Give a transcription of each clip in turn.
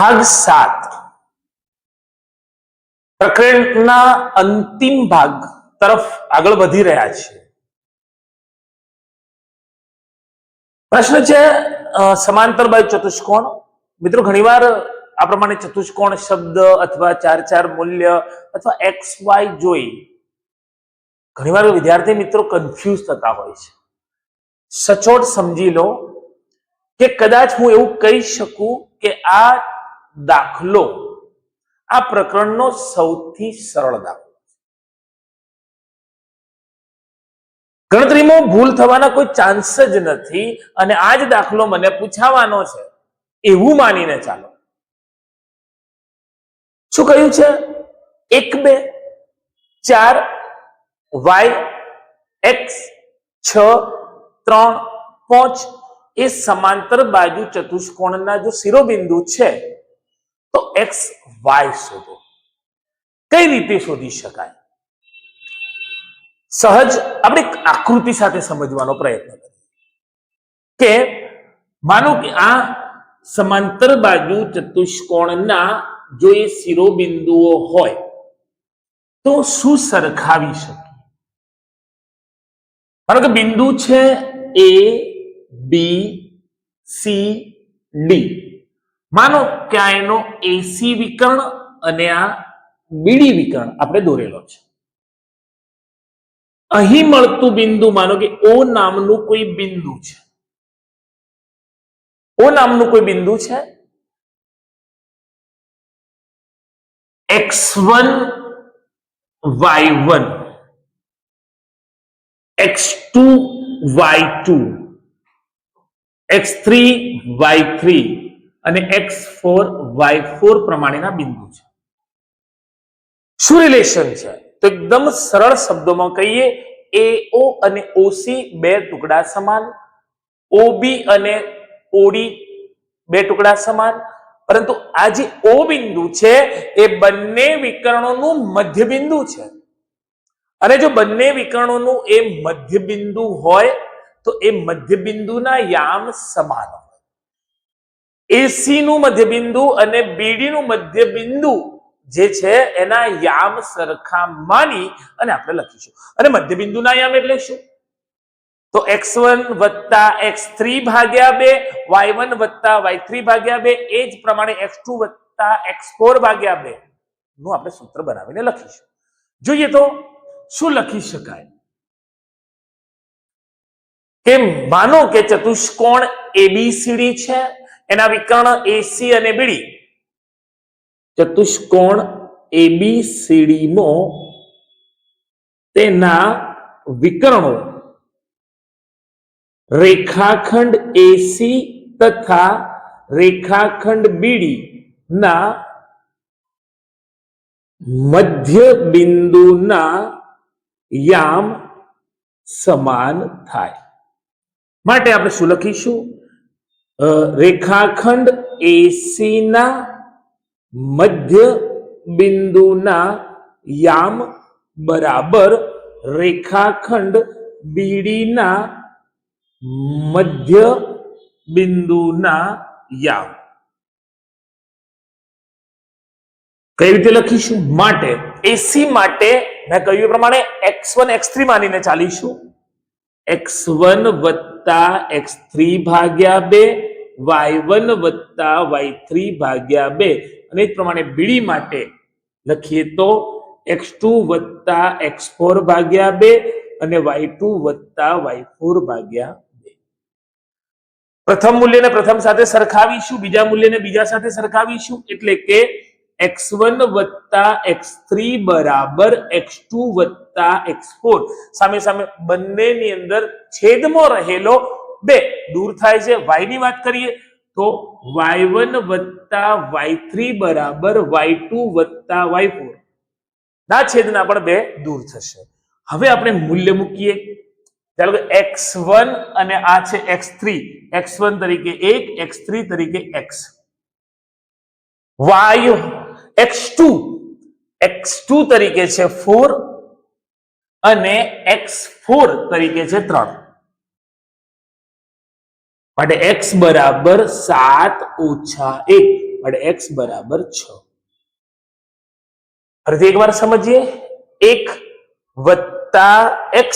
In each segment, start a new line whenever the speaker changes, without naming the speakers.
ભાગ 7 પ્રકરણના અંતિમ ભાગ તરફ આગળ વધી રહ્યા છે. પ્રશ્ન છે સમાંતર બાજુ ચતુષ્કોણ. મિત્રો ઘણીવાર આ પ્રમાણે ચતુષ્કોણ શબ્દ અથવા ચાર મૂલ્ય અથવા એક્સ વાય જોઈ ઘણીવાર વિદ્યાર્થી મિત્રો કન્ફ્યુઝ થતા હોય છે. સચોટ સમજી લો કે કદાચ હું એવું કહી શકું કે આ દાખલો આ પ્રકરણનો સૌથી સરળ દાખલો. ગણતરીમાં ભૂલ થવાના કોઈ ચાન્સ જ નથી અને આ જ દાખલો મને પૂછાવાનો છે એવું માનીને ચાલો. શું કહ્યું છે? 1 2 4 વાય એક્સ 6 3 5 એ સમાંતર બાજુ ચતુષ્કોણના જો શિરોબિંદુ છે તો એક્સ વાય શોધો. કઈ રીતે શોધી શકાય? સહજ આપણે આકૃતિ સાથે સમજવાનો પ્રયત્ન કરીએ કે માનો કે આ સમાંતર બાજુ ચતુષ્કોણના જો એ શિરોબિંદુઓ હોય તો શું સરખાવી શકીએ? માનો કે બિંદુ છે એ બી સી ડી. માનો કે આ એનો એસી વિકર્ણ અને આ બીડી વિકર્ણ આપણે દોરેલો છે. અહીં મળતું બિંદુ માનો કે ઓ નામનું કોઈ બિંદુ છે. ઓ નામનું કોઈ બિંદુ છે. x1 y1 x2 y2 x3 y3 અને x4 y4 પ્રમાણેના બિંદુ છે. શું રિલેશન છે? તો એકદમ સરળ શબ્દોમાં કહીએ AO અને OC બે ટુકડા સમાન, OB અને OD બે ટુકડા સમાન, પરંતુ આ જે O બિંદુ છે એ બંને વિકર્ણોનું મધ્ય બિંદુ છે. અને જો બંને વિકર્ણોનું એ મધ્ય બિંદુ હોય તો એ મધ્ય બિંદુના યામ સમાન હોય. AC નું મધ્ય બિંદુ અને BD નું મધ્ય બિંદુ જે છે એના યામ સરખા માની અને આપણે લખીશું. અને મધ્ય બિંદુના યામ એટલે શું? તો x1 + x3 ભાગ્યા 2 y1 + y3 ભાગ્યા 2 એ જ પ્રમાણે x2 + x4 ભાગ્યા 2 નું આપણે સૂત્ર બનાવીને લખીશું. જોઈએ તો શું લખી શકાય કે માનો કે ચતુષ્કોણ ABCD છે, એના વિકર્ણ AC અને BD. ચતુષ્કોણ ABCD માં તેના વિકર્ણો રેખાખંડ AC તથા રેખાખંડ BD ના મધ્ય બિંદુના યામ સમાન થાય. માટે આપણે શું લખીશું? રેખાખંડ AC ના મધ્ય બિંદુના યામ બરાબર રેખાખંડ BD ના મધ્ય બિંદુના યામ. કઈ રીતે લખીશું? માટે AC માટે મેં કહ્યું પ્રમાણે x1 x3 માનીને ચાલીશું. x1 + x3 ભાગ્યા 2 y1 + y3 ભાગ્યા 2 અને એ પ્રમાણે BD માટે લખીએ તો x2 + x4 ભાગ્યા 2 અને y2 + y4 ભાગ્યા 2. પ્રથમ મૂલ્યને પ્રથમ સાથે સરખાવીશું, બીજા મૂલ્યને બીજા સાથે સરખાવીશું, એટલે કે x1 + x3 બરાબર x2 + x4. સામે સામે બંનેની અંદર છેદમાં રહેલો 2 દૂર થાય છે. y ની વાત કરીએ તો y1 + y3 બરાબર y2 + y4 ના છેદના પણ 2 દૂર થશે. હવે આપણે મૂલ્ય મૂકીએ. ચાલો કે x1 અને આ છે x3, x1 તરીકે 1, x3 તરીકે x, y x2 તરીકે છે 4 અને x4 તરીકે છે 3. માટે x બરાબર 7 - 1 માટે x બરાબર 6. ફરીથી એકવાર સમજીએ. 1 વત્તા x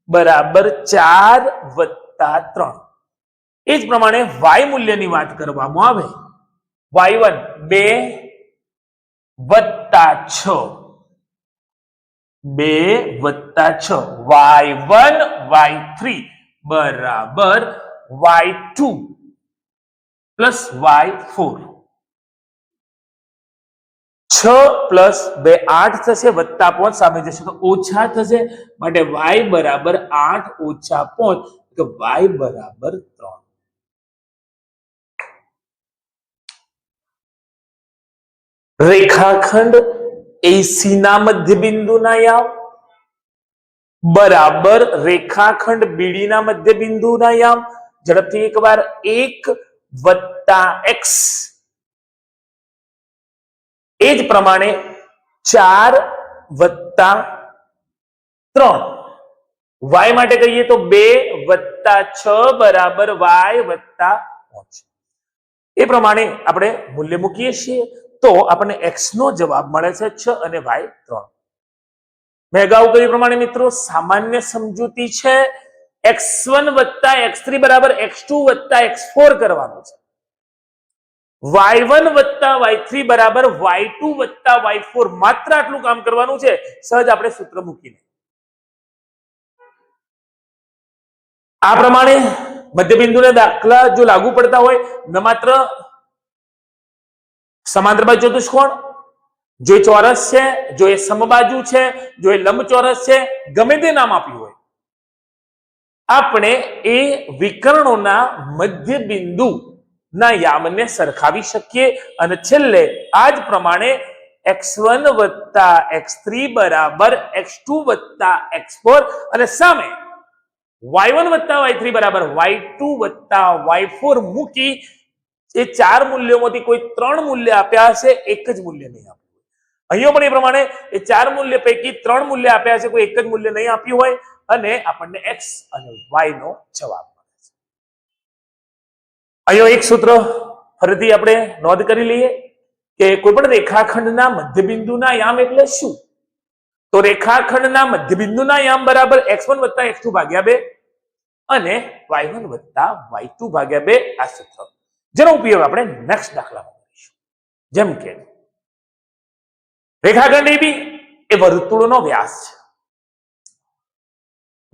બરાબર 4 વત્તા 3. એ જ પ્રમાણે y મૂલ્યની વાત કરવામાં આવે, y1 2 વત્તા 6, 2 વત્તા 6, y1 y3 બરાબર y2 પ્લસ y4. 6 પ્લસ 2 8 થશે, વત્તા 5 સામે જશે તો ઓછા થશે, માટે y બરાબર 8 ઓછા 5 તો y બરાબર 3. રેખાખંડ AC ના મધ્યબિંદુના યામ બરાબર રેખાખંડ BD ના મધ્યબિંદુના યામ. ઝડપથી એકવાર 1 વત્તા x, એ જ પ્રમાણે 4 વત્તા 3. y માટે કહીએ તો 2 વત્તા 6 બરાબર y વત્તા 5. એ પ્રમાણે આપણે મૂલ્ય મૂકીએ છીએ તો આપણને x નો જવાબ મળે છે 6 અને y 3. મેં અગાઉ કહ્યું પ્રમાણે મિત્રો સામાન્ય સમજૂતી છે x1 વત્તા x3 બરાબર x2 વત્તા x4 કરવાનું છે. y1 વત્તા y3 બરાબર y2 વત્તા y4 માત્ર આટલું કામ કરવાનું છે. સહજ આપણે સૂત્ર મૂકીને આ પ્રમાણે મધ્યબિંદુને દાખલા જો લાગુ પડતા હોય, ન માત્ર સમાંતર બાજુ ચતુષ્કોણ, જો એ ચોરસ છે, જો એ સમબાજુ છે, જો એ લંબચોરસ છે, ગમે તે નામ આપ્યું હોય, આપણે એ વિકર્ણોના મધ્યબિંદુ ના યામને સરખાવી શકીએ અને છેલ્લે આ જ પ્રમાણે x1 વત્તા x3 બરાબર x2 વત્તા x4 અને સામે y1 વત્તા y3 બરાબર y2 વત્તા y4 મૂકી એ 4 મૂલ્યોમાંથી કોઈ 3 મૂલ્ય આપ્યા હશે, એક જ મૂલ્ય નહીં આપ્યું. અહીંયા પણ એ પ્રમાણે એ 4 મૂલ્ય પૈકી 3 મૂલ્ય આપ્યા હશે, કોઈ એક જ મૂલ્ય નહીં આપ્યું હોય અને આપણને x અને y નો જવાબ મળે છે. અહીંયા એક સૂત્ર ફરીથી આપણે નોંધ કરી લઈએ કે કોઈ પણ રેખાખંડના મધ્યબિંદુના યામ એટલે શું? તો રેખાખંડના મધ્યબિંદુના યામ બરાબર x1 વત્તા x2 ભાગ્યા 2 અને y1 વત્તા y2 ભાગ્યા 2. આ સૂત્ર જેનો ઉપયોગ આપણે નેક્સ્ટ દાખલામાં કરીશું. જેમ કે રેખાખંડ AB એ વર્તુળનો વ્યાસ છે.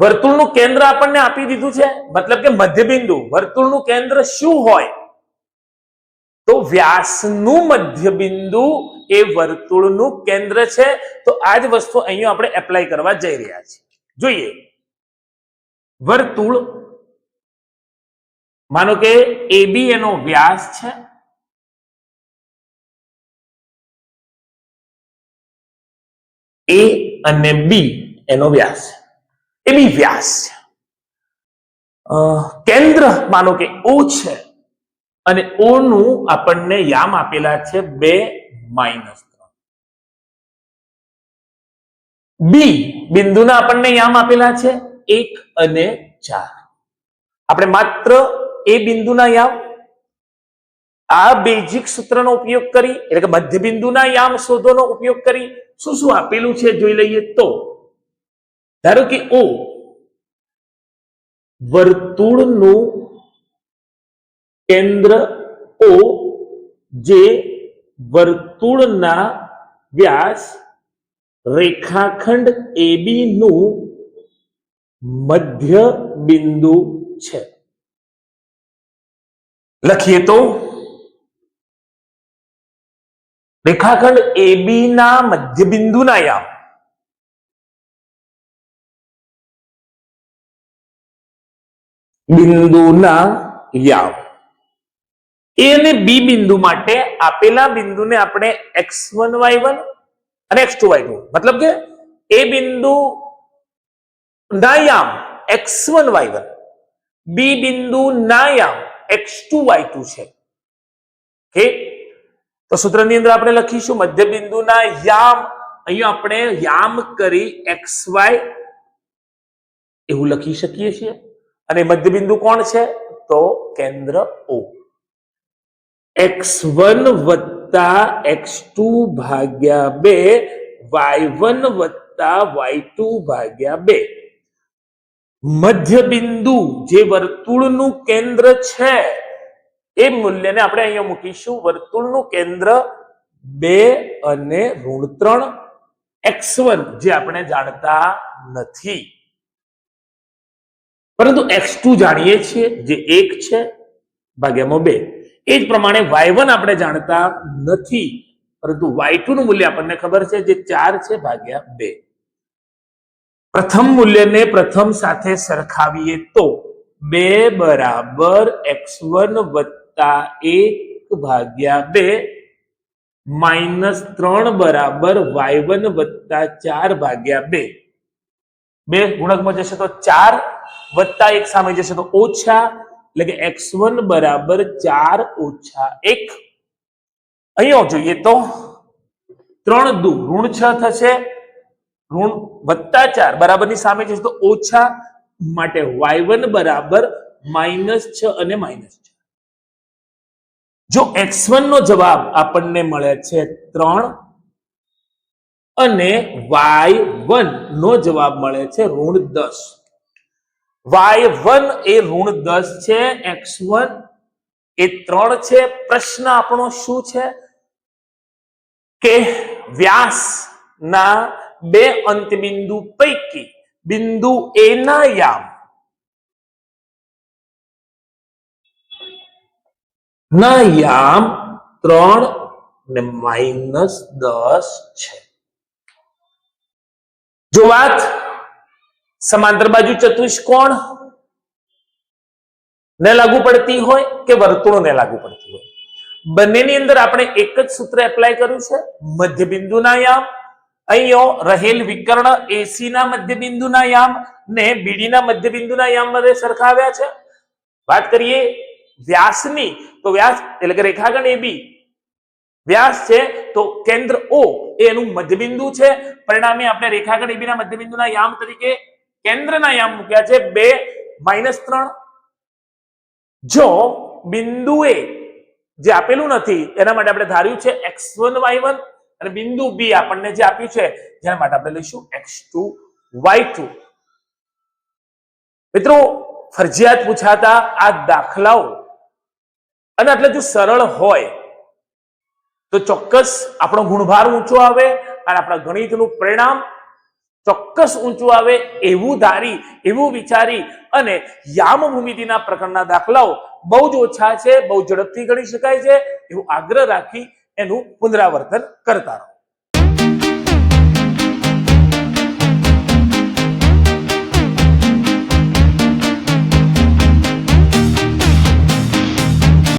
વર્તુળનું કેન્દ્ર આપણને આપી દીધું છે, મતલબ કે મધ્યબિંદુ. વર્તુળનું કેન્દ્ર શું હોય? તો વ્યાસનું મધ્યબિંદુ એ વર્તુળનું કેન્દ્ર છે. તો આ જ વસ્તુ અહીંયા આપણે એપ્લાય કરવા જઈ રહ્યા છીએ. જોઈએ, વર્તુળ માનો કે AB એનો વ્યાસ છે, A અને B એનો વ્યાસ છે. એ બી વ્યાસ છે. કેન્દ્ર માનો કે O છે અને O નું આપણને યામ આપેલા છે 2-3. બી બિંદુના આપણને યામ આપેલા છે 1 અને 4. આપણે માત્ર એ બિંદુના યામ આ બેઝિક સૂત્રનો ઉપયોગ કરી એટલે કે મધ્યબિંદુના યામ શોધોનો ઉપયોગ કરી શું શું આપેલું છે જોઈ લઈએ. તો ધારો કે O વર્તુળનું કેન્દ્ર O જે વર્તુળના વ્યાસ રેખાખંડ AB નું મધ્ય બિંદુ છે. લખીએ તો રેખાખંડ AB ના મધ્ય બિંદુના યામ A અને B બિંદુ માટે આપેલા બિંદુને આપણે x1 y1 અને x2 y2 મતલબ કે એ બિંદુ ના યામ x1 y1, B બિંદુ ના યામ x2 y2 છે. ઓકે, તો સૂત્રની અંદર આપણે લખીશું મધ્ય બિંદુના યામ. અહીંયા આપણે યામ કરી xy એવું લખી શકીએ છીએ અને મધ્ય બિંદુ કોણ છે? તો કેન્દ્ર O. x1 વત્તા x2 ભાગ્યા 2 y1 વત્તા y2 ભાગ્યા 2. મધ્ય બિંદુ જે વર્તુળનું કેન્દ્ર છે એ મૂલ્યને આપણે અહીંયા મૂકીશું. વર્તુળનું કેન્દ્ર 2 અને -3 x1 જે આપણે જાણતા નથી, પરંતુ x2 જાણીએ છીએ જે 1 છે ભાગ્યામાં 2. એ જ પ્રમાણે y1 આપણે જાણતા નથી, પરંતુ y2 નું મૂલ્ય આપણને ખબર છે જે 4 છે ભાગ્યા 2. પ્રથમ મૂલ્યને પ્રથમ સાથે સરખાવીએ તો 2 બરાબર x1 વત્તા 1 ભાગ્યા 2 -3 બરાબર y1 વત્તા 4 ભાગ્યા 2. 2 ગુણકમાં જશે તો 4 વત્તા 1 સામે જશે તો ઓછા, એટલે કે x1 બરાબર 4 ઓછા 1. અહીંયા જોઈએ તો 3 દુ -6 થશે, ઋણ વત્તા 4 બરાબરની સામે જશે તો ઓછા, માટે y1 બરાબર -6 અને -4. જો x1 નો જવાબ આપણને મળે છે 3 અને y1 નો જવાબ મળે છે -10. y1 એ -10 છે, x1 એ 3 છે. પ્રશ્ન આપણો શું છે કે વ્યાસના બે અંતબિંદુ પૈકી બિંદુ A ના યામ -3 ને -10 છે. જો વાત સમાંતર બાજુ ચતુષ્કોણ ને લાગુ પડતી હોય કે વર્તુળને લાગુ પડતી હોય, બંનેની અંદર આપણે એક જ સૂત્ર એપ્લાય કર્યું છે. મધ્ય બિંદુના યામ, અહીંયા રહેલ વિકર્ણ AC ના મધ્ય બિંદુના યામ ને BD ના મધ્ય બિંદુના યામ વડે સરખાવ્યા છે. વાત કરીએ વ્યાસની, તો વ્યાસ એટલે કે રેખાખંડ AB વ્યાસ છે, તો કેન્દ્ર O એ એનું મધ્યબિંદુ છે. પરિણામે આપણે રેખાખંડ AB ના મધ્યબિંદુના યામ તરીકે કેન્દ્રના યામ મૂક્યા છે 2 -3. જો બિંદુ A જે આપેલું નથી એના માટે આપણે ધાર્યું છે x1 y1, અને બિંદુ B આપણને જે આપ્યું છે જેના માટે આપણે લઈશું x2 y2. મિત્રો, ફરજિયાત પૂછાતા આ દાખલાઓ અને એટલે જો સરળ હોય તો ચોક્કસ આપણો ગુણભાર ઊંચો આવે અને આપણા ગણિતનું પરિણામ ચોક્કસ ઊંચું આવે એવું ધારી, એવું વિચારી અને યામ ભૂમિતિના પ્રકરણના દાખલાઓ બહુ જ ઓછા છે, બહુ ઝડપથી ગણી શકાય છે એવું આગ્રહ રાખી એનું પુનરાવર્તન કરતા રહો.